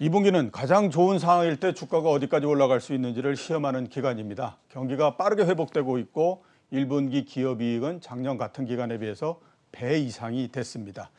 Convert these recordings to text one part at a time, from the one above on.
2분기는 가장 좋은 상황일 때 주가가 어디까지 올라갈 수 있는지를 시험하는 기간입니다. 경기가 빠르게 회복되고 있고 1분기 기업이익은 작년 같은 기간에 비해서 배 이상이 됐습니다.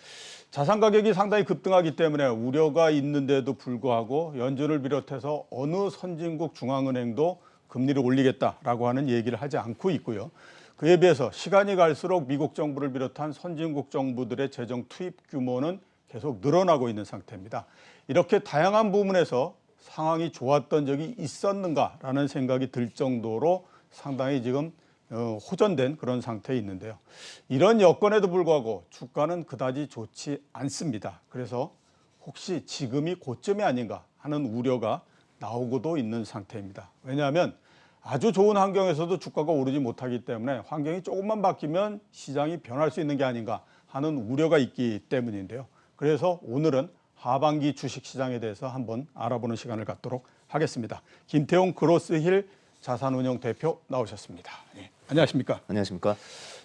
자산 가격이 상당히 급등하기 때문에 우려가 있는데도 불구하고 연준을 비롯해서 어느 선진국 중앙은행도 금리를 올리겠다라고 하는 얘기를 하지 않고 있고요. 그에 비해서 시간이 갈수록 미국 정부를 비롯한 선진국 정부들의 재정 투입 규모는 계속 늘어나고 있는 상태입니다. 이렇게 다양한 부분에서 상황이 좋았던 적이 있었는가라는 생각이 들 정도로 상당히 지금 호전된 그런 상태에 있는데요. 이런 여건에도 불구하고 주가는 그다지 좋지 않습니다. 그래서 혹시 지금이 고점이 아닌가 하는 우려가 나오고도 있는 상태입니다. 왜냐하면 아주 좋은 환경에서도 주가가 오르지 못하기 때문에 환경이 조금만 바뀌면 시장이 변할 수 있는 게 아닌가 하는 우려가 있기 때문인데요. 그래서 오늘은 하반기 주식시장에 대해서 한번 알아보는 시간을 갖도록 하겠습니다. 김태용 그로스힐 자산운용 대표 나오셨습니다. 예. 안녕하십니까? 안녕하십니까?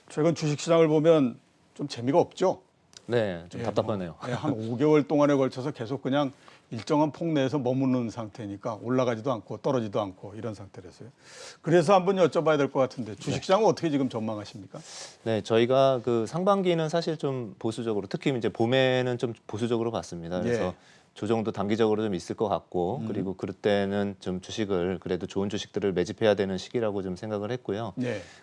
최근 주식시장을 보면 좀 재미가 없죠? 네, 좀 답답하네요. 한 5개월 동안에 걸쳐서 계속 그냥 일정한 폭내에서 머무는 상태니까 올라가지도 않고 떨어지도 않고 이런 상태라서요. 그래서 한번 여쭤봐야 될 것 같은데 주식시장은 어떻게 지금 전망하십니까? 네, 저희가 그 상반기는 사실 좀 보수적으로, 특히 이제 봄에는 좀 보수적으로 봤습니다. 그래서 조정도 단기적으로 좀 있을 것 같고, 그리고 그럴 때는 좀 주식을 그래도 좋은 주식들을 매집해야 되는 시기라고 좀 생각을 했고요.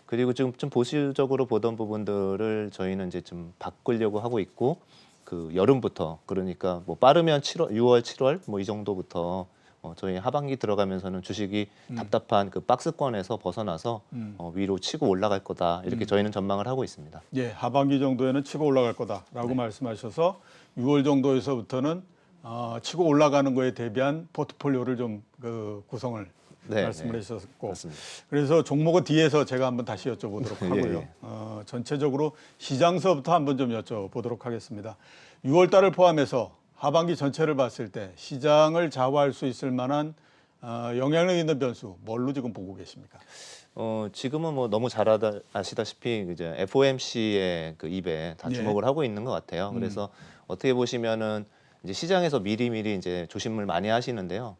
그리고 좀 보수적으로 보던 부분들을 저희는 이제 좀 바꾸려고 하고 있고, 그 여름부터, 그러니까 뭐 빠르면 6월, 7월 뭐 이 정도부터 저희 하반기 들어가면서는 주식이 답답한 그 박스권에서 벗어나서 위로 치고 올라갈 거다, 이렇게 저희는 전망을 하고 있습니다. 예, 하반기 정도에는 치고 올라갈 거다라고 말씀하셔서 6월 정도에서부터는 치고 올라가는 거에 대비한 포트폴리오를 좀 구성을 말씀을 해주셨고, 맞습니다. 그래서 종목은 뒤에서 제가 한번 다시 여쭤보도록 하고요. 전체적으로 시장서부터 한번 좀 여쭤보도록 하겠습니다. 6월 달을 포함해서 하반기 전체를 봤을 때 시장을 좌우할 수 있을 만한 영향력 있는 변수 뭘로 지금 보고 계십니까? 지금은 뭐 너무 잘 아시다시피 이제 FOMC의 그 입에 다 주목을 하고 있는 것 같아요. 그래서 어떻게 보시면은 이제 시장에서 미리미리 이제 조심을 많이 하시는데요.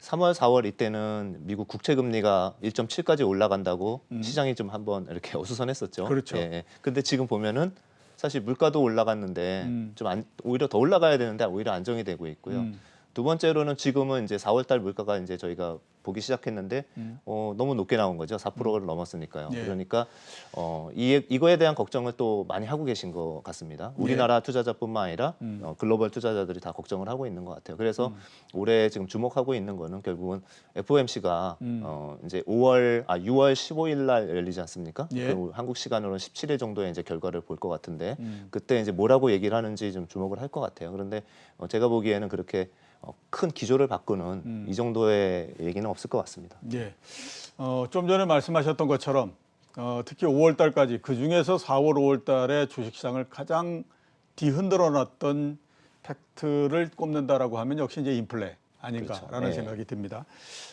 3월, 4월 이때는 미국 국채 금리가 1.7까지 올라간다고 시장이 좀 한번 이렇게 어수선했었죠. 그렇죠. 예. 근데 지금 보면은 사실 물가도 올라갔는데 좀 오히려 더 올라가야 되는데 오히려 안정이 되고 있고요. 두 번째로는 지금은 이제 4월 달 물가가 이제 저희가 보기 시작했는데 너무 높게 나온 거죠. 4%를 넘었으니까요. 그러니까 이거에 대한 걱정을 또 많이 하고 계신 것 같습니다. 우리나라 투자자뿐만 아니라 글로벌 투자자들이 다 걱정을 하고 있는 것 같아요. 그래서 올해 지금 주목하고 있는 거는 결국은 FOMC가 이제 6월 15일 날 열리지 않습니까? 그 한국 시간으로는 17일 정도에 이제 결과를 볼 것 같은데 그때 이제 뭐라고 얘기를 하는지 좀 주목을 할 것 같아요. 그런데 제가 보기에는 그렇게 큰 기조를 바꾸는 이 정도의 얘기는 없을 것 같습니다. 예. 좀 전에 말씀하셨던 것처럼 특히 5월 달까지 그중에서 4월, 5월 달에 주식시장을 가장 뒤흔들어 놨던 팩트를 꼽는다라고 하면 역시 이제 인플레 아닌가라는 생각이 듭니다.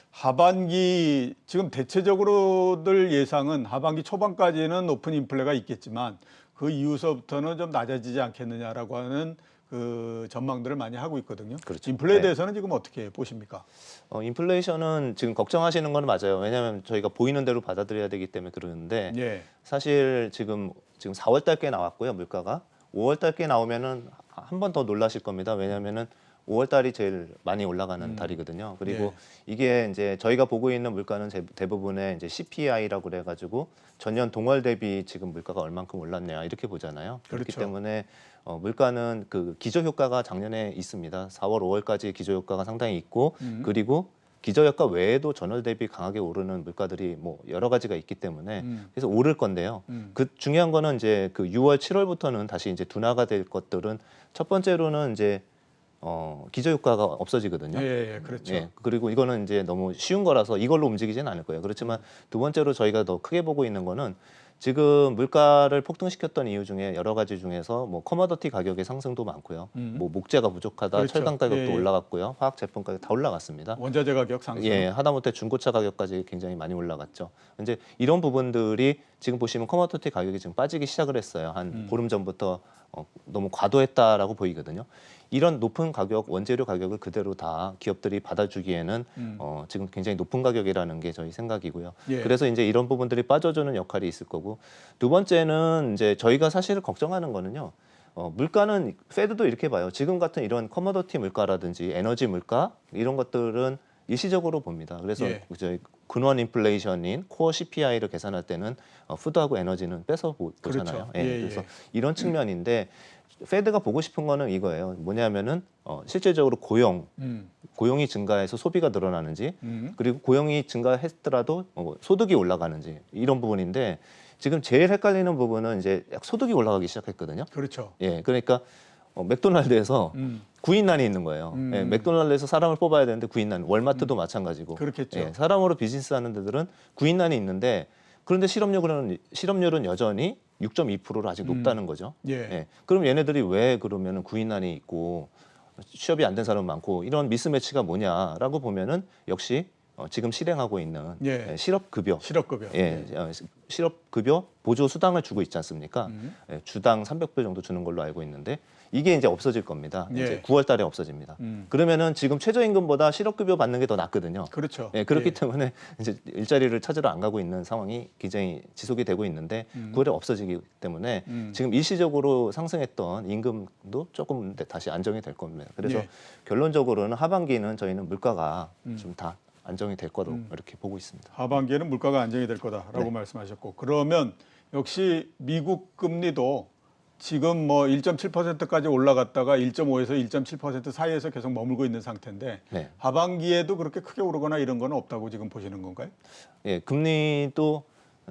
하반기 지금 대체적으로들 예상은 하반기 초반까지는 높은 인플레가 있겠지만 그 이후서부터는 좀 낮아지지 않겠느냐라고 하는 그 전망들을 많이 하고 있거든요. 그렇죠. 인플레에 대해서는 지금 어떻게 보십니까? 인플레이션은 지금 걱정하시는 건 맞아요. 왜냐하면 저희가 보이는 대로 받아들여야 되기 때문에 그러는데 사실 지금 4월 달께 나왔고요. 물가가 5월 달께 나오면은 한 번 더 놀라실 겁니다. 왜냐하면은 5월 달이 제일 많이 올라가는 달이거든요. 그리고 이게 이제 저희가 보고 있는 물가는 대부분의 이제 CPI라고 그래가지고 전년 동월 대비 지금 물가가 얼만큼 올랐냐 이렇게 보잖아요. 그렇기 때문에 물가는 그 기저 효과가 작년에 있습니다. 4월, 5월까지 기저 효과가 상당히 있고 그리고 기저 효과 외에도 전월 대비 강하게 오르는 물가들이 뭐 여러 가지가 있기 때문에 그래서 오를 건데요. 그 중요한 거는 이제 그 6월, 7월부터는 다시 이제 둔화가 될 것들은 첫 번째로는 이제 기저 효과가 없어지거든요. 그렇죠. 그리고 이거는 이제 너무 쉬운 거라서 이걸로 움직이지는 않을 거예요. 그렇지만 두 번째로 저희가 더 크게 보고 있는 거는 지금 물가를 폭등시켰던 이유 중에 여러 가지 중에서 뭐 커머더티 가격의 상승도 많고요. 뭐 목재가 부족하다, 철강 가격도 올라갔고요. 화학 제품 가격 다 올라갔습니다. 원자재 가격 상승. 하다못해 중고차 가격까지 굉장히 많이 올라갔죠. 이제 이런 부분들이 지금 보시면 커머더티 가격이 지금 빠지기 시작을 했어요. 한 보름 전부터 너무 과도했다라고 보이거든요. 이런 높은 가격, 원재료 가격을 그대로 다 기업들이 받아주기에는 지금 굉장히 높은 가격이라는 게 저희 생각이고요. 예. 그래서 이제 이런 부분들이 빠져주는 역할이 있을 거고, 두 번째는 이제 저희가 사실 걱정하는 거는요. 물가는 페드도 이렇게 봐요. 지금 같은 이런 커머더티 물가라든지 에너지 물가 이런 것들은 일시적으로 봅니다. 그래서 예. 저희 근원 인플레이션인 코어 CPI를 계산할 때는 푸드하고 에너지는 빼서 보잖아요. 그렇죠. 예, 예, 그래서 예. 이런 측면인데 페드가 보고 싶은 거는 이거예요. 뭐냐면은 실질적으로 고용이 증가해서 소비가 늘어나는지, 그리고 고용이 증가했더라도 소득이 올라가는지 이런 부분인데, 지금 제일 헷갈리는 부분은 이제 소득이 올라가기 시작했거든요. 그렇죠. 예, 그러니까 맥도날드에서 구인난이 있는 거예요. 예, 맥도날드에서 사람을 뽑아야 되는데 구인난, 월마트도 마찬가지고. 그렇겠죠. 예, 사람으로 비즈니스하는 데들은 구인난이 있는데, 그런데 실업률은 여전히 6.2%로 아직 높다는 거죠. 예. 예, 그럼 얘네들이 왜 그러면 구인난이 있고 취업이 안 된 사람 많고 이런 미스매치가 뭐냐라고 보면은 역시 지금 실행하고 있는 예. 실업급여. 실업급여. 예, 실업급여 보조 수당을 주고 있지 않습니까? 예, 주당 300불 정도 주는 걸로 알고 있는데 이게 이제 없어질 겁니다. 예. 이제 9월 달에 없어집니다. 그러면은 지금 최저임금보다 실업급여 받는 게 더 낫거든요. 그렇죠. 예, 그렇기 예. 때문에 이제 일자리를 찾으러 안 가고 있는 상황이 굉장히 지속이 되고 있는데 9월에 없어지기 때문에 지금 일시적으로 상승했던 임금도 조금 다시 안정이 될 겁니다. 그래서 예. 결론적으로는 하반기는 저희는 물가가 좀 다 안정이 될 거로 이렇게 보고 있습니다. 하반기에는 물가가 안정이 될 거다라고 네. 말씀하셨고, 그러면 역시 미국 금리도 지금 뭐 1.7%까지 올라갔다가 1.5에서 1.7% 사이에서 계속 머물고 있는 상태인데 네. 하반기에도 그렇게 크게 오르거나 이런 건 없다고 지금 보시는 건가요? 예, 금리도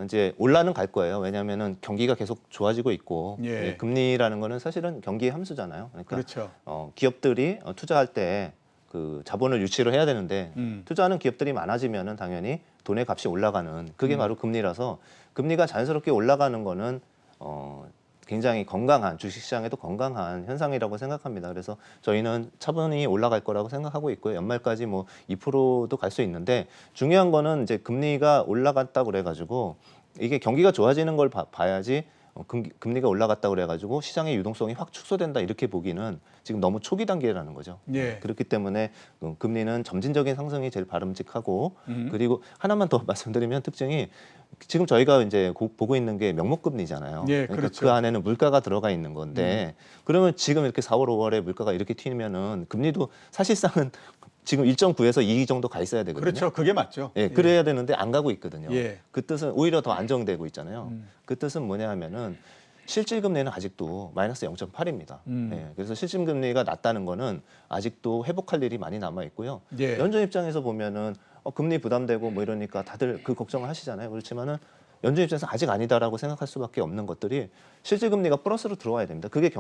이제 올라는 갈 거예요. 왜냐하면은 경기가 계속 좋아지고 있고, 예. 예, 금리라는 거는 사실은 경기의 함수잖아요. 그러니까 그렇죠. 기업들이 투자할 때 그 자본을 유치를 해야 되는데 투자하는 기업들이 많아지면은 당연히 돈의 값이 올라가는, 그게 바로 금리라서, 금리가 자연스럽게 올라가는 거는 굉장히 건강한, 주식시장에도 건강한 현상이라고 생각합니다. 그래서 저희는 차분히 올라갈 거라고 생각하고 있고요. 연말까지 뭐 2%도 갈 수 있는데, 중요한 거는 이제 금리가 올라갔다고 그래가지고 이게 경기가 좋아지는 걸 봐야지 금리가 올라갔다 그래가지고 시장의 유동성이 확 축소된다 이렇게 보기는 지금 너무 초기 단계라는 거죠. 예. 그렇기 때문에 금리는 점진적인 상승이 제일 바람직하고, 그리고 하나만 더 말씀드리면 특징이, 지금 저희가 이제 보고 있는 게 명목금리잖아요. 예, 그러니까 그렇죠. 그 안에는 물가가 들어가 있는 건데, 그러면 지금 이렇게 4월, 5월에 물가가 이렇게 튀면은 금리도 사실상은 지금 1.9에서 2 정도 가 있어야 되거든요. 그렇죠. 그게 맞죠. 예, 그래야 되는데 안 가고 있거든요. 예. 그 뜻은 오히려 더 안정되고 있잖아요. 그 뜻은 뭐냐 하면은 실질금리는 아직도 마이너스 0.8입니다. 예, 그래서 실질금리가 낮다는 거는 아직도 회복할 일이 많이 남아 있고요. 예. 연준 입장에서 보면은 금리 부담되고 뭐 이러니까 다들 그 걱정을 하시잖아요. 그렇지만은 연준 입장에서 아직 아니다라고 생각할 수밖에 없는 것들이, 실질금리가 플러스로 들어와야 됩니다. 그게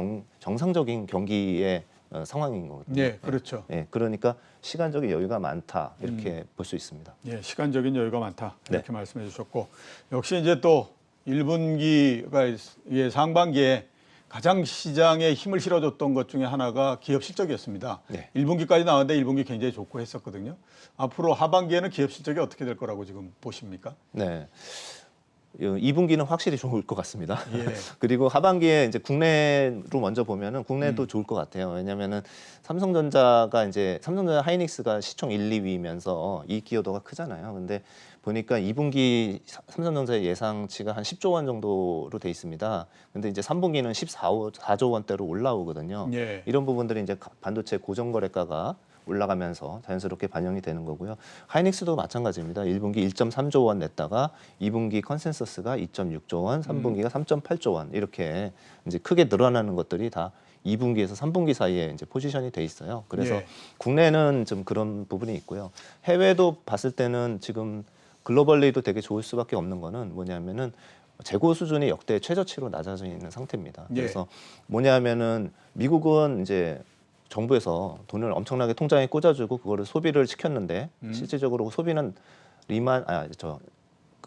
정상적인 경기의 상황인 거거든요. 예, 그렇죠. 예, 그러니까 시간적인 여유가 많다 이렇게 볼 수 있습니다. 예, 시간적인 여유가 많다 이렇게 네. 말씀해 주셨고, 역시 이제 또 1분기가 상반기에 가장 시장에 힘을 실어줬던 것 중에 하나가 기업 실적이었습니다. 네. 1분기까지 나왔는데 1분기 굉장히 좋고 했었거든요. 앞으로 하반기에는 기업 실적이 어떻게 될 거라고 지금 보십니까? 네. 2분기는 확실히 좋을 것 같습니다. 예. 그리고 하반기에 이제 국내로 먼저 보면은 국내도 좋을 것 같아요. 왜냐면은 삼성전자 하이닉스가 시총 1, 2위면서 이익 기여도가 크잖아요. 근데 보니까 2분기 삼성전자의 예상치가 한 10조 원 정도로 돼 있습니다. 근데 이제 3분기는 14조 원대로 올라오거든요. 예. 이런 부분들이 이제 반도체 고정거래가가 올라가면서 자연스럽게 반영이 되는 거고요. 하이닉스도 마찬가지입니다. 1분기 1.3조 원 냈다가 2분기 컨센서스가 2.6조 원, 3분기가 3.8조 원 이렇게 이제 크게 늘어나는 것들이 다 2분기에서 3분기 사이에 이제 포지션이 돼 있어요. 그래서 예. 국내는 좀 그런 부분이 있고요. 해외도 봤을 때는 지금 글로벌리도 되게 좋을 수밖에 없는 거는 뭐냐면은 재고 수준이 역대 최저치로 낮아져 있는 상태입니다. 예. 그래서 뭐냐면은 미국은 이제 정부에서 돈을 엄청나게 통장에 꽂아주고 그거를 소비를 시켰는데 실질적으로 소비는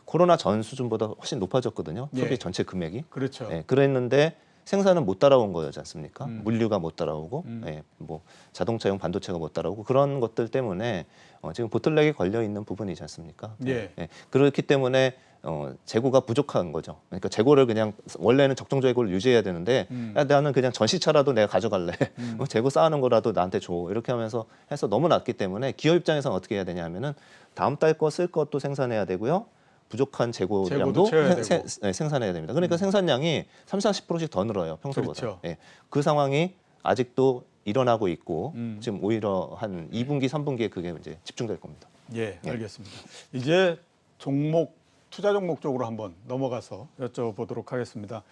코로나 전 수준보다 훨씬 높아졌거든요. 예. 소비 전체 금액이. 그렇죠. 예, 그랬는데 생산은 못 따라온 거지 않습니까? 물류가 못 따라오고, 예, 뭐 자동차용 반도체가 못 따라오고 그런 것들 때문에 지금 보틀렉에 걸려 있는 부분이지 않습니까? 예. 예, 그렇기 때문에 재고가 부족한 거죠. 그러니까 재고를 그냥 원래는 적정 재고를 유지해야 되는데 야, 나는 그냥 전시차라도 내가 가져갈래. 재고 쌓아놓은 거라도 나한테 줘. 이렇게 하면서 해서 너무 낮기 때문에 기업 입장에서는 어떻게 해야 되냐면은 다음 달 거 쓸 것도 생산해야 되고요. 부족한 재고량도 생산해야 됩니다. 그러니까 생산량이 30~40%씩 더 늘어요. 평소보다. 그렇죠. 예. 그 상황이 아직도 일어나고 있고 지금 오히려 한 2분기, 3분기에 그게 이제 집중될 겁니다. 예, 알겠습니다. 이제 투자 종목 쪽으로 한번 넘어가서 여쭤보도록 하겠습니다.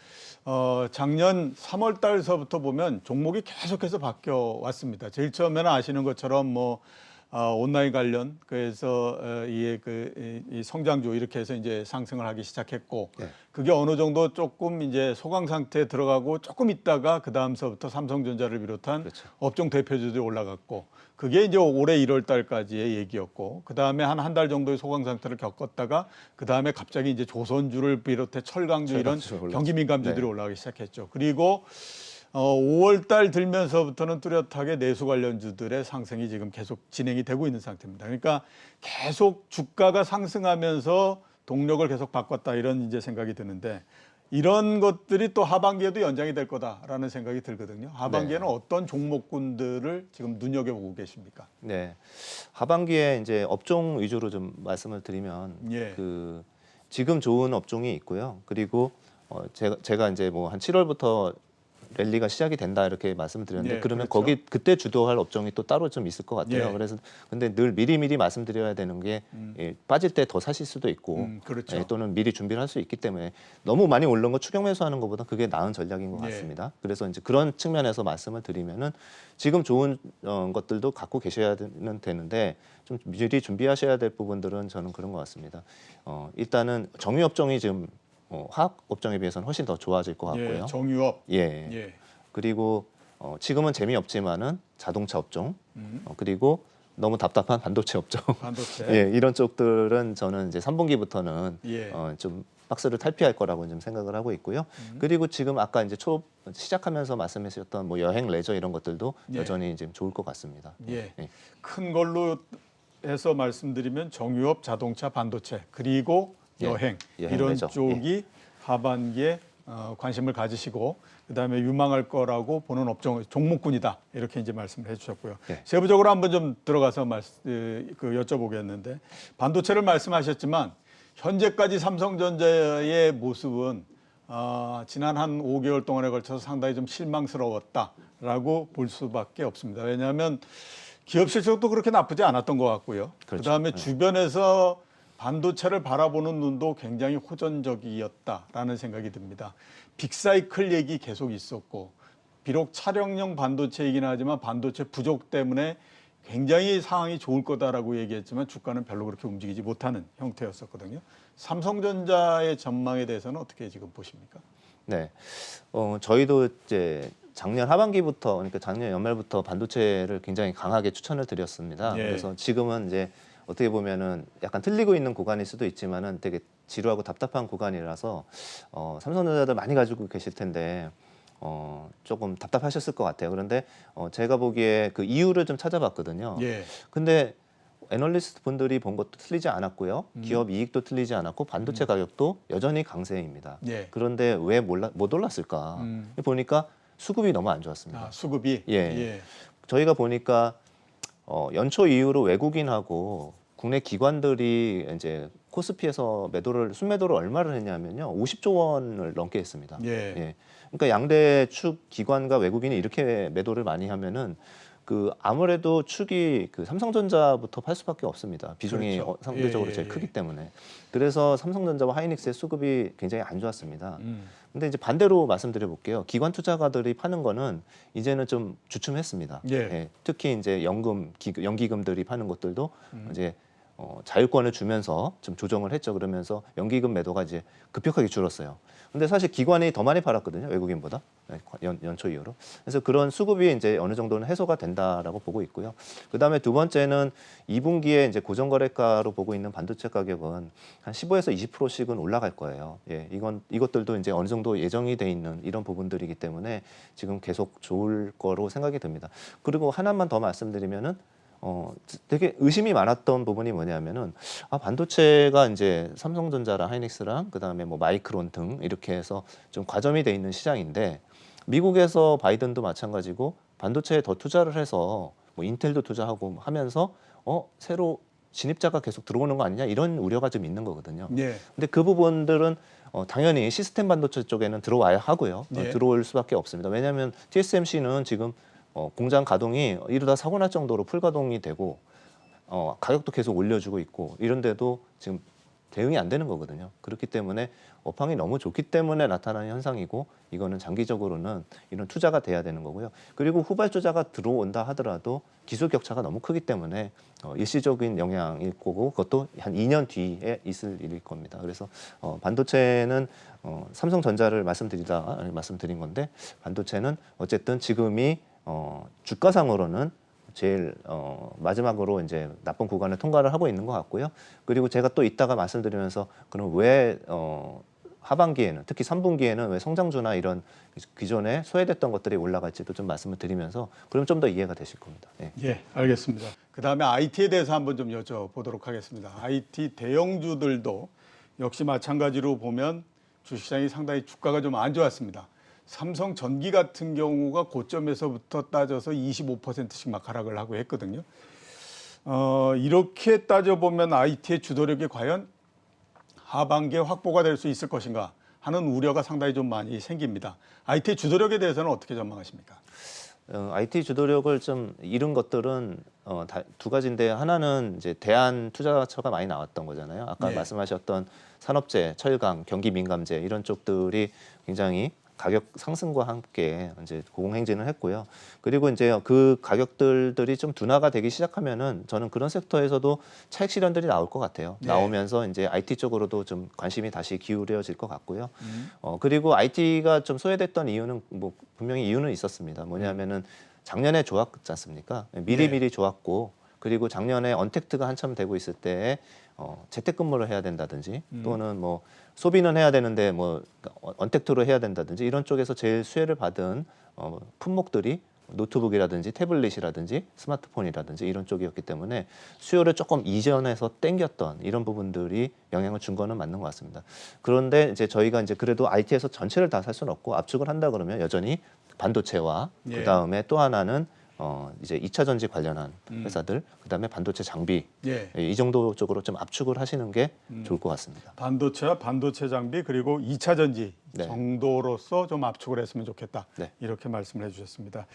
작년 3월 달서부터 보면 종목이 계속해서 바뀌어 왔습니다. 제일 처음에는 아시는 것처럼 온라인 관련 그래서 이 성장주 이렇게 해서 이제 상승을 하기 시작했고 네. 그게 어느 정도 조금 이제 소강 상태에 들어가고 조금 있다가 그 다음서부터 삼성전자를 비롯한 그렇죠. 업종 대표주들이 올라갔고 그게 이제 올해 1월 달까지의 얘기였고 그 다음에 한 달 정도의 소강 상태를 겪었다가 그 다음에 갑자기 이제 조선주를 비롯해 철강주 이런 경기 민감주들이 네. 올라가기 시작했죠. 그리고 5월 달 들면서부터는 뚜렷하게 내수 관련주들의 상승이 지금 계속 진행이 되고 있는 상태입니다. 그러니까 계속 주가가 상승하면서 동력을 계속 바꿨다 이런 이제 생각이 드는데 이런 것들이 또 하반기에도 연장이 될 거다라는 생각이 들거든요. 하반기에는 어떤 종목군들을 지금 눈여겨보고 계십니까? 네, 하반기에 이제 업종 위주로 좀 말씀을 드리면 그 지금 좋은 업종이 있고요. 그리고 제가 이제 뭐 한 7월부터 랠리가 시작이 된다 이렇게 말씀을 드렸는데 그러면 그렇죠. 거기 그때 주도할 업종이 또 따로 좀 있을 것 같아요. 그래서 근데 늘 미리미리 말씀드려야 되는 게 빠질 때 더 사실 수도 있고 그렇죠. 또는 미리 준비를 할 수 있기 때문에 너무 많이 오른 거 추격 매수하는 것보다 그게 나은 전략인 것 같습니다. 그래서 이제 그런 측면에서 말씀을 드리면은 지금 좋은 것들도 갖고 계셔야 되는데 좀 미리 준비하셔야 될 부분들은 저는 그런 것 같습니다. 일단은 정유 업종이 지금 화학 업종에 비해서는 훨씬 더 좋아질 것 같고요. 정유업. 그리고 지금은 재미없지만은 자동차 업종, 그리고 너무 답답한 반도체 업종, 이런 쪽들은 저는 이제 3분기부터는 좀 박스를 탈피할 거라고 좀 생각을 하고 있고요. 그리고 지금 아까 이제 시작하면서 말씀하셨던 뭐 여행, 레저 이런 것들도 여전히 이제 좋을 것 같습니다. 큰 걸로 해서 말씀드리면 정유업, 자동차, 반도체 그리고 여행 이런 레저. 쪽이 하반기에 관심을 가지시고 그다음에 유망할 거라고 보는 종목군이다 이렇게 이제 말씀을 해주셨고요. 세부적으로 한번 좀 들어가서 여쭤보겠는데 반도체를 말씀하셨지만 현재까지 삼성전자의 모습은 지난 한 5개월 동안에 걸쳐서 상당히 좀 실망스러웠다라고 볼 수밖에 없습니다. 왜냐하면 기업 실적도 그렇게 나쁘지 않았던 것 같고요. 그다음에 주변에서 반도체를 바라보는 눈도 굉장히 호전적이었다라는 생각이 듭니다. 빅사이클 얘기 계속 있었고 비록 차량용 반도체이긴 하지만 반도체 부족 때문에 굉장히 상황이 좋을 거다라고 얘기했지만 주가는 별로 그렇게 움직이지 못하는 형태였었거든요. 삼성전자의 전망에 대해서는 어떻게 지금 보십니까? 네, 저희도 이제 작년 하반기부터 그러니까 작년 연말부터 반도체를 굉장히 강하게 추천을 드렸습니다. 그래서 지금은 이제 어떻게 보면은 약간 틀리고 있는 구간일 수도 있지만은 되게 지루하고 답답한 구간이라서 삼성전자들 많이 가지고 계실 텐데 조금 답답하셨을 것 같아요. 그런데 제가 보기에 그 이유를 좀 찾아봤거든요. 근데 애널리스트 분들이 본 것도 틀리지 않았고요. 기업 이익도 틀리지 않았고 반도체 가격도 여전히 강세입니다. 그런데 왜 못 올랐을까? 보니까 수급이 너무 안 좋았습니다. 수급이? 저희가 보니까 연초 이후로 외국인하고 국내 기관들이 이제 코스피에서 순매도를 얼마를 했냐면요. 50조 원을 넘게 했습니다. 그러니까 양대 축 기관과 외국인이 이렇게 매도를 많이 하면은 아무래도 축이 삼성전자부터 팔 수밖에 없습니다. 비중이 상대적으로 제일 크기 때문에. 그래서 삼성전자와 하이닉스의 수급이 굉장히 안 좋았습니다. 근데 이제 반대로 말씀드려 볼게요. 기관 투자가들이 파는 거는 이제는 좀 주춤했습니다. 특히 이제 연기금들이 파는 것들도 이제 자율권을 주면서 좀 조정을 했죠. 그러면서 연기금 매도가 이제 급격하게 줄었어요. 근데 사실 기관이 더 많이 팔았거든요. 외국인보다. 연초 이후로. 그래서 그런 수급이 이제 어느 정도는 해소가 된다라고 보고 있고요. 그다음에 두 번째는 2분기에 이제 고정거래가로 보고 있는 반도체 가격은 한 15에서 20%씩은 올라갈 거예요. 이것들도 이제 어느 정도 예정이 돼 있는 이런 부분들이기 때문에 지금 계속 좋을 거로 생각이 듭니다. 그리고 하나만 더 말씀드리면은 되게 의심이 많았던 부분이 뭐냐면은 반도체가 이제 삼성전자랑 하이닉스랑 그다음에 뭐 마이크론 등 이렇게 해서 좀 과점이 돼 있는 시장인데 미국에서 바이든도 마찬가지고 반도체에 더 투자를 해서 뭐 인텔도 투자하고 하면서 새로 진입자가 계속 들어오는 거 아니냐 이런 우려가 좀 있는 거거든요. 예. 근데 그 부분들은 당연히 시스템 반도체 쪽에는 들어와야 하고요. 예. 들어올 수밖에 없습니다. 왜냐하면 TSMC는 지금 공장 가동이 이러다 사고 날 정도로 풀가동이 되고 가격도 계속 올려주고 있고 이런데도 지금 대응이 안 되는 거거든요. 그렇기 때문에 업황이 너무 좋기 때문에 나타나는 현상이고 이거는 장기적으로는 이런 투자가 돼야 되는 거고요. 그리고 후발주자가 들어온다 하더라도 기술 격차가 너무 크기 때문에 일시적인 영향일 거고 그것도 한 2년 뒤에 있을 일일 겁니다. 그래서 반도체는 삼성전자를 말씀드린 건데 반도체는 어쨌든 지금이 주가상으로는 제일 마지막으로 이제 나쁜 구간을 통과를 하고 있는 것 같고요. 그리고 제가 또 이따가 말씀드리면서 그럼 왜 하반기에는 특히 3분기에는 왜 성장주나 이런 기존에 소외됐던 것들이 올라갈지도 좀 말씀을 드리면서 그럼 좀 더 이해가 되실 겁니다. 예. 예, 알겠습니다. 그다음에 IT에 대해서 한번 좀 여쭤보도록 하겠습니다. IT 대형주들도 역시 마찬가지로 보면 주식시장이 상당히 주가가 좀 안 좋았습니다. 삼성전기 같은 경우가 고점에서부터 따져서 25%씩 막 하락을 하고 했거든요. 이렇게 따져보면 IT의 주도력이 과연 하반기에 확보가 될 수 있을 것인가 하는 우려가 상당히 좀 많이 생깁니다. IT의 주도력에 대해서는 어떻게 전망하십니까? IT 주도력을 좀 잃은 것들은 두 가지인데 하나는 이제 대한투자처가 많이 나왔던 거잖아요. 아까 네. 말씀하셨던 산업재, 철강, 경기 민감재 이런 쪽들이 굉장히 가격 상승과 함께 이제 고공행진을 했고요. 그리고 이제 그 가격들이 좀 둔화가 되기 시작하면은 저는 그런 섹터에서도 차익 실현들이 나올 것 같아요. 네. 나오면서 이제 IT 쪽으로도 좀 관심이 다시 기울여질 것 같고요. 그리고 IT가 좀 소외됐던 이유는 뭐 분명히 이유는 있었습니다. 뭐냐면은 작년에 좋았지 않습니까? 미리 좋았고 그리고 작년에 언택트가 한참 되고 있을 때 재택근무를 해야 된다든지 또는 뭐 소비는 해야 되는데 뭐 언택트로 해야 된다든지 이런 쪽에서 제일 수혜를 받은 품목들이 노트북이라든지 태블릿이라든지 스마트폰이라든지 이런 쪽이었기 때문에 수요를 조금 이전해서 땡겼던 이런 부분들이 영향을 준 거는 맞는 것 같습니다. 그런데 이제 저희가 이제 그래도 IT에서 전체를 다 살 수는 없고 압축을 한다 그러면 여전히 반도체와 예. 그다음에 또 하나는 이제 2차 전지 관련한 회사들, 그다음에 반도체 장비 예. 이 정도 쪽으로 좀 압축을 하시는 게 좋을 것 같습니다. 반도체와 반도체 장비 그리고 2차 전지 네. 정도로서 좀 압축을 했으면 좋겠다. 네. 이렇게 말씀을 해주셨습니다.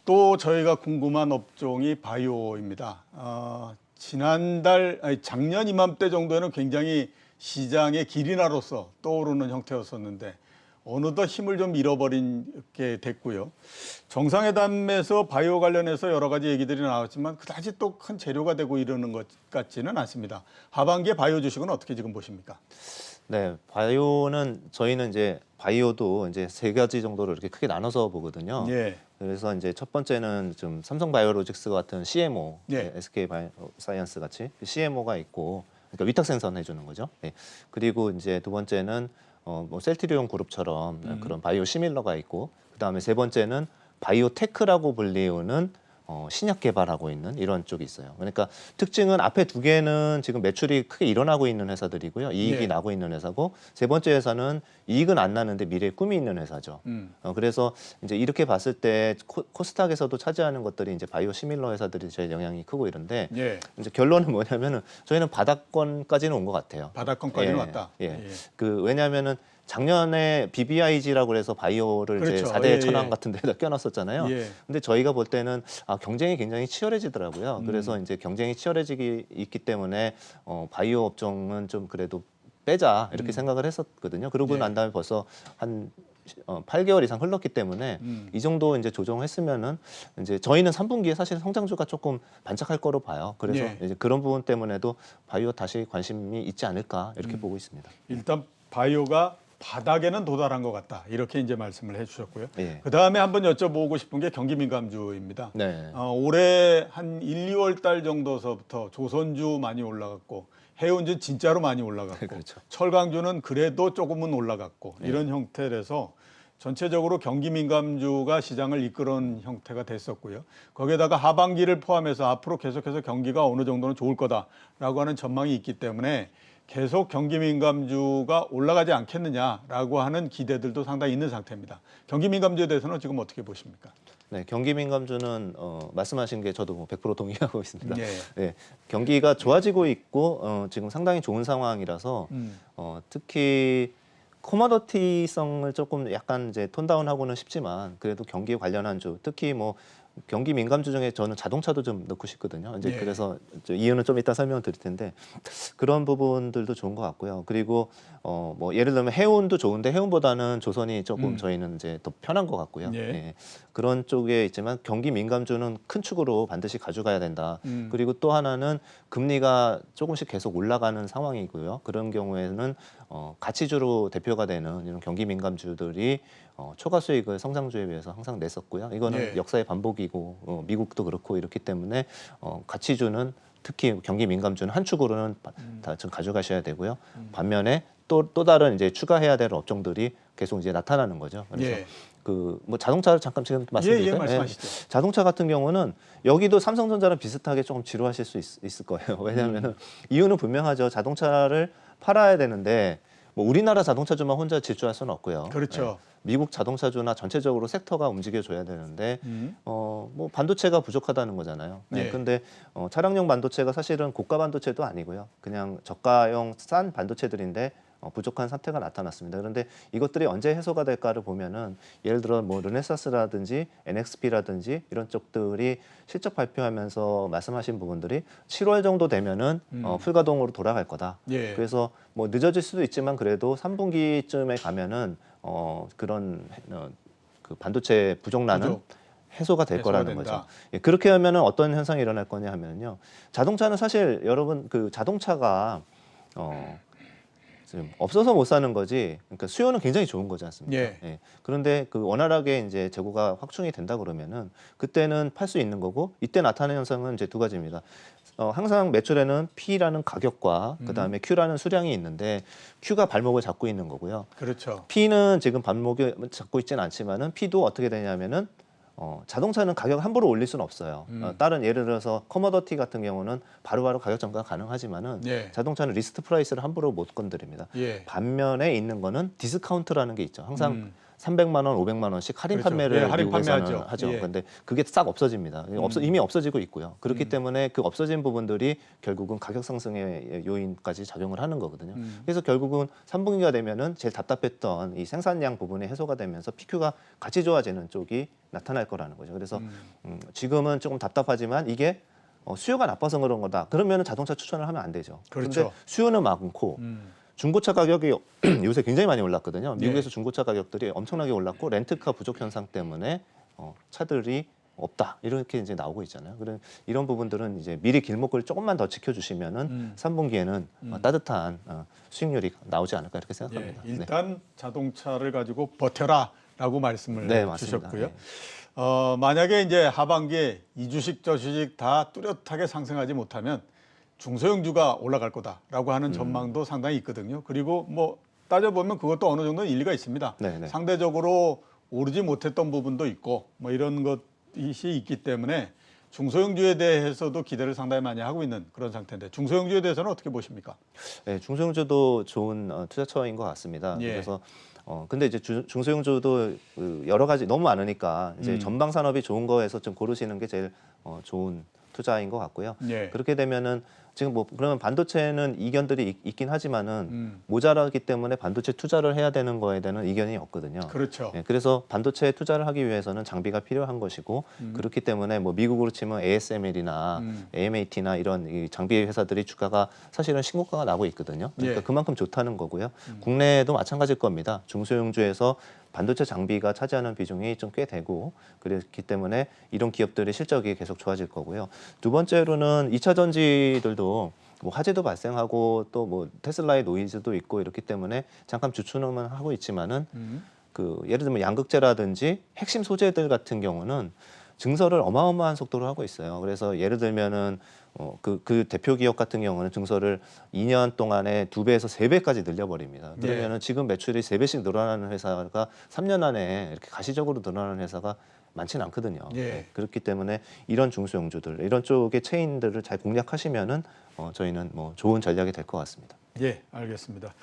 또 저희가 궁금한 업종이 바이오입니다. 작년 이맘때 정도에는 굉장히 시장의 길이나로서 떠오르는 형태였었는데 어느덧 힘을 좀 잃어버리게 됐고요. 정상회담에서 바이오 관련해서 여러 가지 얘기들이 나왔지만 그다지 또 큰 재료가 되고 이러는 것 같지는 않습니다. 하반기에 바이오 주식은 어떻게 지금 보십니까? 네, 바이오는 저희는 이제 바이오도 이제 세 가지 정도로 이렇게 크게 나눠서 보거든요. 예. 그래서 이제 첫 번째는 좀 삼성바이오로직스 같은 CMO, 예. SK바이오사이언스 같이 CMO가 있고, 그러니까 위탁 생산 해주는 거죠. 네. 그리고 이제 두 번째는 뭐 셀트리온 그룹처럼 그런 바이오 시밀러가 있고, 그 다음에 세 번째는 바이오테크라고 불리우는 신약 개발하고 있는 이런 쪽이 있어요. 그러니까 특징은 앞에 두 개는 지금 매출이 크게 일어나고 있는 회사들이고요. 이익이 예. 나고 있는 회사고 세 번째 회사는 이익은 안 나는데 미래에 꿈이 있는 회사죠. 그래서 이제 이렇게 봤을 때 코스닥에서도 차지하는 것들이 이제 바이오 시밀러 회사들이 제일 영향이 크고 이런데 예. 이제 결론은 뭐냐면은 저희는 바닥권까지는 온 것 같아요. 바닥권까지는 예, 왔다. 예. 왜냐하면은 작년에 BBIG라고 해서 바이오를 그렇죠. 이제 4대 예, 천왕 예. 같은 데다 껴놨었잖아요. 예. 근데 저희가 볼 때는 경쟁이 굉장히 치열해지더라고요. 그래서 이제 경쟁이 치열해지기 있기 때문에 바이오 업종은 좀 그래도 빼자 이렇게 생각을 했었거든요. 그러고 예. 난 다음에 벌써 한 8개월 이상 흘렀기 때문에 이 정도 이제 조정했으면은 이제 저희는 3분기에 사실 성장주가 조금 반짝할 거로 봐요. 그래서 예. 이제 그런 부분 때문에도 바이오 다시 관심이 있지 않을까 이렇게 보고 있습니다. 일단 바이오가 바닥에는 도달한 것 같다. 이렇게 이제 말씀을 해주셨고요. 예. 그 다음에 한번 여쭤보고 싶은 게 경기 민감주입니다. 네. 올해 한 1, 2월 달 정도서부터 조선주 많이 올라갔고 해운주 진짜로 많이 올라갔고 그렇죠. 철강주는 그래도 조금은 올라갔고 예. 이런 형태라서 전체적으로 경기 민감주가 시장을 이끌어온 형태가 됐었고요. 거기에다가 하반기를 포함해서 앞으로 계속해서 경기가 어느 정도는 좋을 거다라고 하는 전망이 있기 때문에 계속 경기 민감주가 올라가지 않겠느냐라고 하는 기대들도 상당히 있는 상태입니다. 경기 민감주에 대해서는 지금 어떻게 보십니까? 네, 경기 민감주는 말씀하신 게 저도 100% 동의하고 있습니다. 네. 네, 경기가 좋아지고 있고 지금 상당히 좋은 상황이라서 특히 코모더티성을 조금 약간 이제 톤다운하고는 싶지만 그래도 경기에 관련한 주, 특히 뭐 경기 민감주 중에 저는 자동차도 좀 넣고 싶거든요. 이제 예. 그래서 이유는 좀 이따 설명을 드릴 텐데 그런 부분들도 좋은 것 같고요. 그리고 뭐 예를 들면 해운도 좋은데 해운보다는 조선이 조금 저희는 이제 더 편한 것 같고요. 예. 예. 그런 쪽에 있지만 경기 민감주는 큰 축으로 반드시 가져가야 된다. 그리고 또 하나는 금리가 조금씩 계속 올라가는 상황이고요. 그런 경우에는 가치주로 대표가 되는 이런 경기 민감주들이 초과 수익을 성장주에 비해서 항상 냈었고요. 이거는 예. 역사의 반복이고 미국도 그렇고 이렇기 때문에 가치주는 특히 경기 민감주는 한 축으로는 다 좀 가져가셔야 되고요. 반면에 또 다른 이제 추가해야 될 업종들이 계속 이제 나타나는 거죠. 그래서 예. 그 뭐 자동차를 잠깐 지금 말씀드릴까요? 예, 말씀하시죠. 자동차 같은 경우는 여기도 삼성전자랑 비슷하게 조금 지루하실 수 있을 거예요. 왜냐하면은 이유는 분명하죠. 자동차를 팔아야 되는데 뭐 우리나라 자동차주만 혼자 질주할 수는 없고요. 그렇죠. 예. 미국 자동차주나 전체적으로 섹터가 움직여줘야 되는데 뭐 반도체가 부족하다는 거잖아요. 네. 예. 근데 차량용 반도체가 사실은 고가 반도체도 아니고요. 그냥 저가형 싼 반도체들인데 부족한 사태가 나타났습니다. 그런데 이것들이 언제 해소가 될까를 보면은 예를 들어 뭐 르네사스라든지 NXP라든지 이런 쪽들이 실적 발표하면서 말씀하신 부분들이 7월 정도 되면은 풀가동으로 돌아갈 거다. 예. 그래서 뭐 늦어질 수도 있지만 그래도 3분기쯤에 가면은 그런 그 반도체 부족난은 해소가 될 거라는 된다. 거죠. 예, 그렇게 하면은 어떤 현상이 일어날 거냐 하면요. 자동차는 사실 여러분 그 자동차가 지금 없어서 못 사는 거지. 그러니까 수요는 굉장히 좋은 거지 않습니까? 예. 예. 그런데 그 원활하게 이제 재고가 확충이 된다 그러면은 그때는 팔 수 있는 거고 이때 나타나는 현상은 이제 두 가지입니다. 항상 매출에는 P라는 가격과 그다음에 Q라는 수량이 있는데 Q가 발목을 잡고 있는 거고요. 그렇죠. P는 지금 발목을 잡고 있지는 않지만은 P도 어떻게 되냐면은 자동차는 가격 함부로 올릴 수는 없어요. 다른 예를 들어서 커머더티 같은 경우는 바로바로 가격 전가 가능하지만은 예. 자동차는 리스트 프라이스를 함부로 못 건드립니다. 예. 반면에 있는 거는 디스카운트라는 게 있죠. 항상 300만 원, 500만 원씩 할인 그렇죠. 판매를 예, 할인 미국에서는 판매하죠. 하죠. 예. 근데 그게 싹 없어집니다. 이미 없어지고 있고요. 그렇기 때문에 그 없어진 부분들이 결국은 가격 상승의 요인까지 작용을 하는 거거든요. 그래서 결국은 3분기가 되면은 제일 답답했던 이 생산량 부분이 해소가 되면서 PQ가 같이 좋아지는 쪽이 나타날 거라는 거죠. 그래서 지금은 조금 답답하지만 이게 수요가 나빠서 그런 거다. 그러면은 자동차 추천을 하면 안 되죠. 그렇죠. 그런데 수요는 많고 중고차 가격이 요새 굉장히 많이 올랐거든요. 미국에서 중고차 가격들이 엄청나게 올랐고 렌트카 부족 현상 때문에 차들이 없다 이렇게 이제 나오고 있잖아요. 그런 이런 부분들은 이제 미리 길목을 조금만 더 지켜주시면은 3분기에는 따뜻한 수익률이 나오지 않을까 이렇게 생각합니다. 예, 일단 자동차를 가지고 버텨라라고 말씀을 네, 맞습니다. 주셨고요. 네. 만약에 이제 하반기에 이 주식 저 주식 다 뚜렷하게 상승하지 못하면 중소형주가 올라갈 거다라고 하는 전망도 상당히 있거든요. 그리고 뭐 따져보면 그것도 어느 정도는 일리가 있습니다. 네네. 상대적으로 오르지 못했던 부분도 있고 뭐 이런 것이 있기 때문에 중소형주에 대해서도 기대를 상당히 많이 하고 있는 그런 상태인데 중소형주에 대해서는 어떻게 보십니까? 네, 중소형주도 좋은 투자처인 것 같습니다. 예. 그래서 근데 이제 중소형주도 여러 가지 너무 많으니까 이제 전방 산업이 좋은 거에서 좀 고르시는 게 제일 좋은 투자인 것 같고요. 예. 그렇게 되면은 지금 뭐 그러면 반도체는 이견들이 있긴 하지만은 모자라기 때문에 반도체 투자를 해야 되는 거에 대한 이견이 없거든요. 그렇죠. 예, 그래서 반도체 투자를 하기 위해서는 장비가 필요한 것이고 그렇기 때문에 뭐 미국으로 치면 ASML이나 AMAT나 이런 이 장비 회사들이 주가가 사실은 신고가가 나고 있거든요. 그러니까 예. 그만큼 좋다는 거고요. 국내에도 마찬가지일 겁니다. 중소형주에서 반도체 장비가 차지하는 비중이 좀 꽤 되고 그렇기 때문에 이런 기업들의 실적이 계속 좋아질 거고요. 두 번째로는 2차 전지들도 뭐 화재도 발생하고 또 뭐 테슬라의 노이즈도 있고 이렇기 때문에 잠깐 주춤은 하고 있지만은 그 예를 들면 양극재라든지 핵심 소재들 같은 경우는 증설을 어마어마한 속도로 하고 있어요. 그래서 예를 들면은 그 대표 기업 같은 경우는 증설을 2년 동안에 2배에서 3배까지 늘려버립니다. 그러면은 지금 매출이 3배씩 늘어나는 회사가 3년 안에 이렇게 가시적으로 늘어나는 회사가 많지는 않거든요. 네, 그렇기 때문에 이런 중소형주들, 이런 쪽의 체인들을 잘 공략하시면은 저희는 뭐 좋은 전략이 될 것 같습니다. 예, 알겠습니다.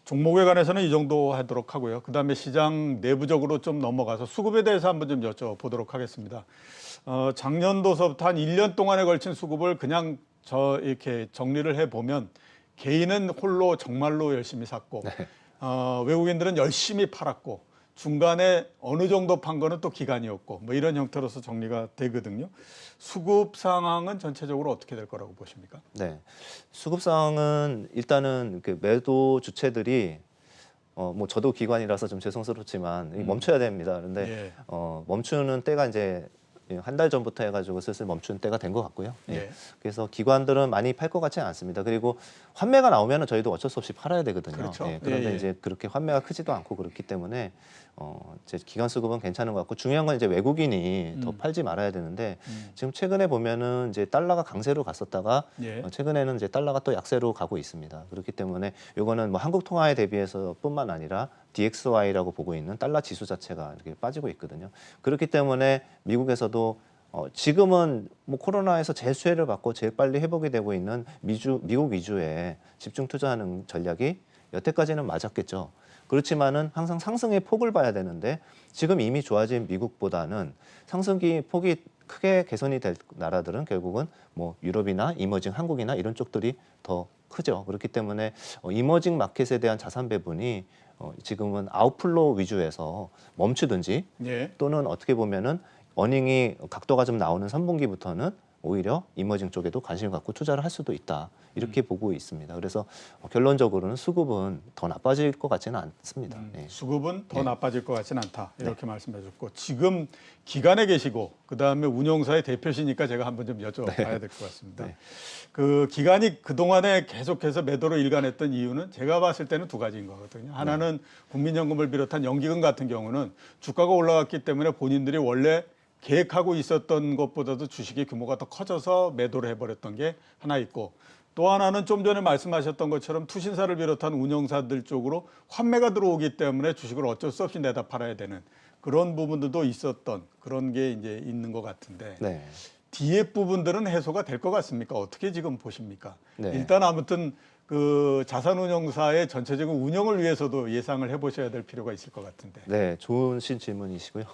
종목에 관해서는 이 정도 하도록 하고요. 그다음에 시장 내부적으로 좀 넘어가서 수급에 대해서 한번 좀 여쭤보도록 하겠습니다. 작년도서부터 한 1년 동안에 걸친 수급을 그냥 이렇게 정리를 해보면 개인은 홀로 정말로 열심히 샀고 외국인들은 열심히 팔았고 중간에 어느 정도 판 거는 또 기간이었고 뭐 이런 형태로서 정리가 되거든요. 수급 상황은 전체적으로 어떻게 될 거라고 보십니까? 네, 수급 상황은 일단은 그 매도 주체들이 뭐 저도 기관이라서 좀 죄송스럽지만 멈춰야 됩니다. 그런데 멈추는 때가 이제 한 달 전부터 해가지고 슬슬 멈춘 때가 된 것 같고요. 그래서 기관들은 많이 팔 것 같지는 않습니다. 그리고 환매가 나오면 저희도 어쩔 수 없이 팔아야 되거든요. 그렇죠. 그런데 이제 그렇게 환매가 크지도 않고 그렇기 때문에 이제 기관 수급은 괜찮은 것 같고 중요한 건 이제 외국인이 더 팔지 말아야 되는데 지금 최근에 보면은 이제 달러가 강세로 갔었다가 최근에는 이제 달러가 또 약세로 가고 있습니다. 그렇기 때문에 이거는 뭐 한국 통화에 대비해서뿐만 아니라 DXY라고 보고 있는 달러 지수 자체가 이렇게 빠지고 있거든요. 그렇기 때문에 미국에서도 지금은 뭐 코로나에서 제일 수혜를 받고 제일 빨리 회복이 되고 있는 미국 위주의 집중 투자하는 전략이 여태까지는 맞았겠죠. 그렇지만은 항상 상승의 폭을 봐야 되는데 지금 이미 좋아진 미국보다는 상승기 폭이 크게 개선이 될 나라들은 결국은 뭐 유럽이나 이머징 한국이나 이런 쪽들이 더 크죠. 그렇기 때문에 이머징 마켓에 대한 자산 배분이 지금은 아웃플로우 위주에서 멈추든지 또는 어떻게 보면은 어닝이 각도가 좀 나오는 3분기부터는 오히려 이머징 쪽에도 관심을 갖고 투자를 할 수도 있다. 이렇게 보고 있습니다. 그래서 결론적으로는 수급은 더 나빠질 것 같지는 않습니다. 수급은 더 나빠질 것 같지는 않다. 이렇게 말씀해 주셨고 지금 기관에 계시고 그다음에 운용사의 대표시니까 제가 한번 좀 여쭤봐야 될 것 같습니다. 그 기관이 그동안에 계속해서 매도로 일관했던 이유는 제가 봤을 때는 두 가지인 거거든요. 하나는 국민연금을 비롯한 연기금 같은 경우는 주가가 올라갔기 때문에 본인들이 원래 계획하고 있었던 것보다도 주식의 규모가 더 커져서 매도를 해버렸던 게 하나 있고 또 하나는 좀 전에 말씀하셨던 것처럼 투신사를 비롯한 운영사들 쪽으로 환매가 들어오기 때문에 주식을 어쩔 수 없이 내다 팔아야 되는 그런 부분들도 있었던 그런 게 이제 있는 것 같은데 뒤에 부분들은 해소가 될 것 같습니까? 어떻게 지금 보십니까? 일단 아무튼 그 자산운용사의 전체적인 운영을 위해서도 예상을 해보셔야 될 필요가 있을 것 같은데. 네, 좋은 질문이시고요.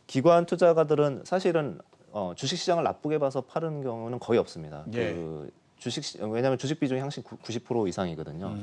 기관 투자가들은 사실은 주식시장을 나쁘게 봐서 파는 경우는 거의 없습니다. 왜냐하면 주식 비중이 항상 90% 이상이거든요.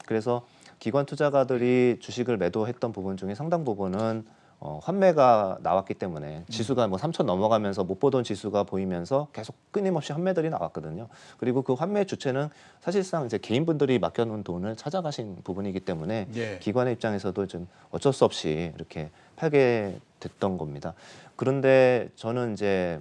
그래서 기관 투자가들이 주식을 매도했던 부분 중에 상당 부분은 환매가 나왔기 때문에 지수가 뭐 3,000 넘어가면서 못 보던 지수가 보이면서 계속 끊임없이 환매들이 나왔거든요. 그리고 그 환매 주체는 사실상 이제 개인분들이 맡겨놓은 돈을 찾아가신 부분이기 때문에 기관의 입장에서도 좀 어쩔 수 없이 이렇게 팔게 됐던 겁니다. 그런데 저는 이제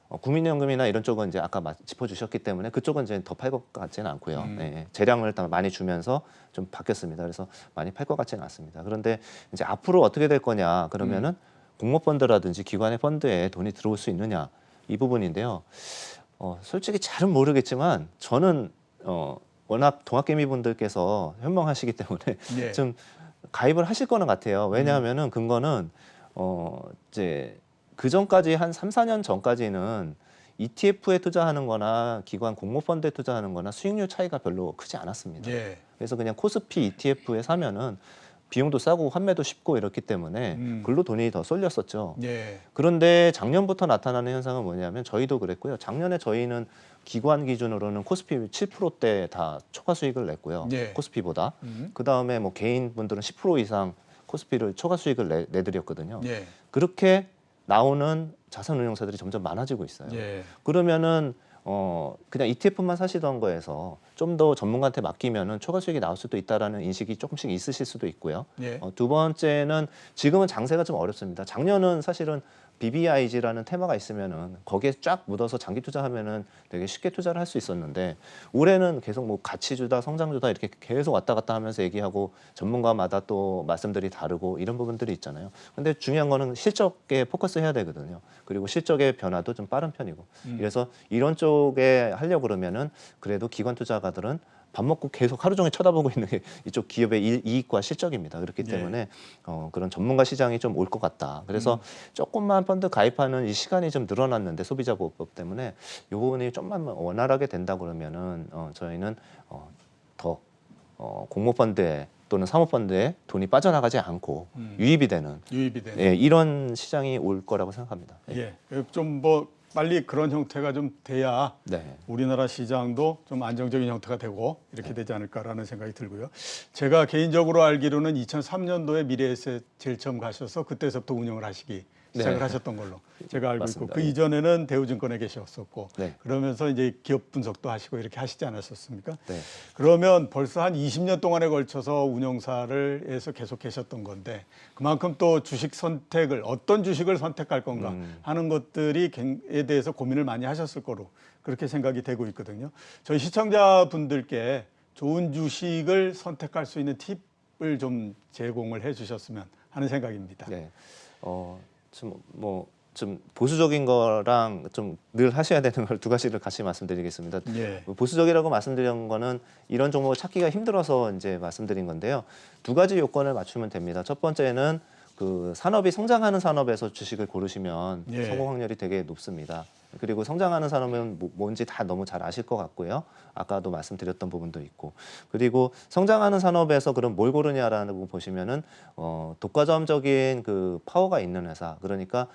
국민연금이나 이런 쪽은 이제 아까 짚어주셨기 때문에 그쪽은 이제 더 팔 것 같지는 않고요. 재량을 일단 많이 주면서 좀 바뀌었습니다. 그래서 많이 팔 것 같지는 않습니다. 그런데 이제 앞으로 어떻게 될 거냐 그러면은 공모펀드라든지 기관의 펀드에 돈이 들어올 수 있느냐 이 부분인데요. 솔직히 잘은 모르겠지만 저는 워낙 동학개미분들께서 현명하시기 때문에 좀 가입을 하실 거는 같아요. 왜냐하면은 근거는 이제 그 전까지 한 3, 4년 전까지는 ETF에 투자하는 거나 기관 공모펀드에 투자하는 거나 수익률 차이가 별로 크지 않았습니다. 그래서 그냥 코스피 ETF에 사면은 비용도 싸고 환매도 쉽고 이렇기 때문에 글로 돈이 더 쏠렸었죠. 그런데 작년부터 나타나는 현상은 뭐냐면 저희도 그랬고요. 작년에 저희는 기관 기준으로는 코스피 7%대 다 초과 수익을 냈고요. 코스피보다. 그다음에 뭐 개인분들은 10% 이상 코스피를 초과 수익을 내드렸거든요. 그렇게 나오는 자산운용사들이 점점 많아지고 있어요. 그러면은 그냥 ETF만 사시던 거에서 좀 더 전문가한테 맡기면은 초과 수익이 나올 수도 있다라는 인식이 조금씩 있으실 수도 있고요. 예. 두 번째는 지금은 장세가 좀 어렵습니다. 작년은 사실은 BBIG라는 테마가 있으면은 거기에 쫙 묻어서 장기 투자하면은 되게 쉽게 투자를 할 수 있었는데 올해는 계속 뭐 가치주다, 성장주다 이렇게 계속 왔다 갔다 하면서 얘기하고 전문가마다 또 말씀들이 다르고 이런 부분들이 있잖아요. 근데 중요한 거는 실적에 포커스해야 되거든요. 그리고 실적의 변화도 좀 빠른 편이고. 그래서 이런 쪽에 하려고 그러면은 그래도 기관 투자가들은 밥 먹고 계속 하루 종일 쳐다보고 있는 게 이쪽 기업의 이익과 실적입니다. 그렇기 때문에 그런 전문가 시장이 좀 올 것 같다. 그래서 조금만 펀드 가입하는 이 시간이 좀 늘어났는데 소비자 보호법 때문에 이 부분이 좀만 원활하게 된다 그러면은 저희는 더 공모펀드에 또는 사모펀드에 돈이 빠져나가지 않고 유입이 되는 예, 이런 시장이 올 거라고 생각합니다. 예, 좀 뭐 빨리 그런 형태가 좀 돼야 네. 우리나라 시장도 좀 안정적인 형태가 되고 이렇게 되지 않을까라는 생각이 들고요. 제가 개인적으로 알기로는 2003년도에 미래에셋 제일 처음 가셔서 그때서부터 운영을 하시기 시작을 하셨던 걸로 제가 알고 맞습니다. 있고 그 이전에는 대우증권에 계셨었고 네. 그러면서 이제 기업 분석도 하시고 이렇게 하시지 않았었습니까? 네. 그러면 벌써 한 20년 동안에 걸쳐서 운영사를 해서 계속 계셨던 건데 그만큼 또 주식 선택을 어떤 주식을 선택할 건가 하는 것들이에 대해서 고민을 많이 하셨을 거로 그렇게 생각이 되고 있거든요. 저희 시청자분들께 좋은 주식을 선택할 수 있는 팁을 좀 제공을 해 주셨으면 하는 생각입니다. 네. 좀 보수적인 거랑 좀 늘 하셔야 되는 걸 두 가지를 같이 말씀드리겠습니다. 예. 보수적이라고 말씀드린 거는 이런 종목을 찾기가 힘들어서 이제 말씀드린 건데요. 두 가지 요건을 맞추면 됩니다. 첫 번째는 그 산업이 성장하는 산업에서 주식을 고르시면 예. 성공 확률이 되게 높습니다. 그리고 성장하는 산업은 뭔지 다 너무 잘 아실 것 같고요. 아까도 말씀드렸던 부분도 있고. 그리고 성장하는 산업에서 그럼 뭘 고르냐라는 부분 보시면은 독과점적인 그 파워가 있는 회사. 그러니까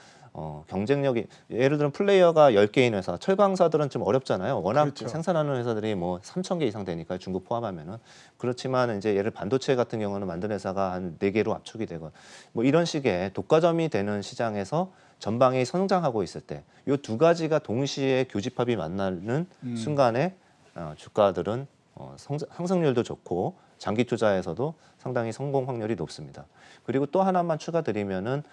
경쟁력이 예를 들면 플레이어가 10개인 회사, 철강사들은 좀 어렵잖아요. 워낙 그렇죠. 생산하는 회사들이 뭐 3,000개 이상 되니까 중국 포함하면은. 그렇지만 이제 예를 반도체 같은 경우는 만든 회사가 한 4개로 압축이 되건 뭐 이런 식의 독과점이 되는 시장에서 전방이 성장하고 있을 때 이 두 가지가 동시에 교집합이 만나는 순간에 주가들은 상승률도 좋고 장기 투자에서도 상당히 성공 확률이 높습니다. 그리고 또 하나만 추가드리면은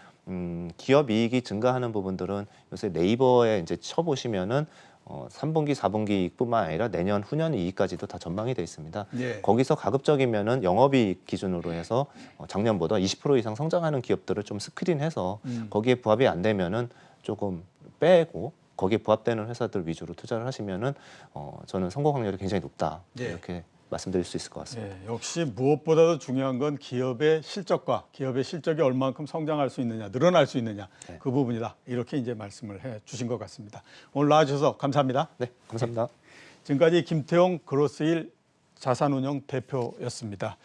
기업 이익이 증가하는 부분들은 요새 네이버에 이제 쳐보시면은 3분기, 4분기 이익뿐만 아니라 내년, 후년 이익까지도 다 전망이 돼 있습니다. 예. 거기서 가급적이면은 영업이익 기준으로 해서 작년보다 20% 이상 성장하는 기업들을 좀 스크린해서 거기에 부합이 안 되면은 조금 빼고 거기에 부합되는 회사들 위주로 투자를 하시면은 저는 성공 확률이 굉장히 높다. 예. 이렇게 말씀드릴 수 있을 것 같습니다. 예, 역시 무엇보다도 중요한 건 기업의 실적과 기업의 실적이 얼만큼 성장할 수 있느냐, 늘어날 수 있느냐 그 부분이다. 이렇게 이제 말씀을 해 주신 것 같습니다. 오늘 나와주셔서 감사합니다. 네, 감사합니다. 지금까지 김태용 그로스일 자산운용 대표였습니다.